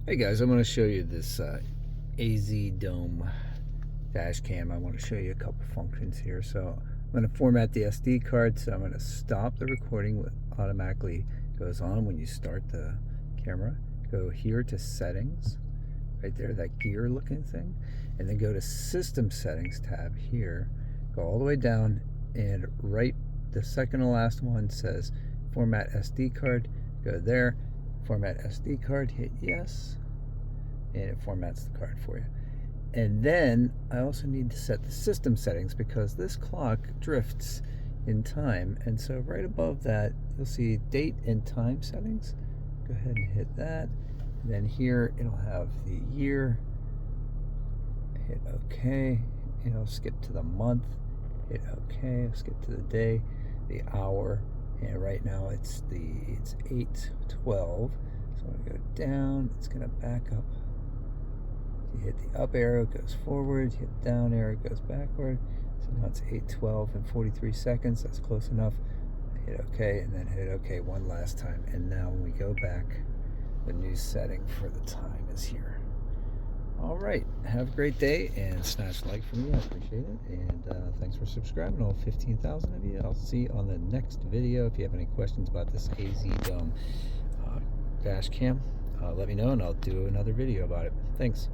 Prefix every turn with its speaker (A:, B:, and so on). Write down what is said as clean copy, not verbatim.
A: Hey guys, I'm going to show you this AZDome dash cam. I want to show you a couple functions here. So I'm going to format the SD card. So I'm going to stop the recording. Automatically goes on when you start the camera. Go here to settings, right there, that gear looking thing, and then go to system settings tab here. Go all the way down, and right the second to last one says format SD card. Go there, format SD card, hit yes, and it formats the card for you. And then I also need to set the system settings because this clock drifts in time, and so right above that you'll see date and time settings. Go ahead and hit that, and then here it'll have the year. Hit OK. It'll skip to the month. Hit OK. Skip to the day, the hour, and right now it's 8:12. So I'm gonna go down. It's gonna back up. You hit the up arrow, it goes forward. You hit down arrow, it goes backward. So now it's 8:12 and 43 seconds. That's close enough. Hit OK, and then hit OK one last time. And now when we go back, the new setting for the time is here. All right, have a great day, and smash like for me. I appreciate it. And thanks for subscribing, all 15,000 of you. I'll see you on the next video. If you have any questions about this AZDome dash cam, let me know, and I'll do another video about it. Thanks.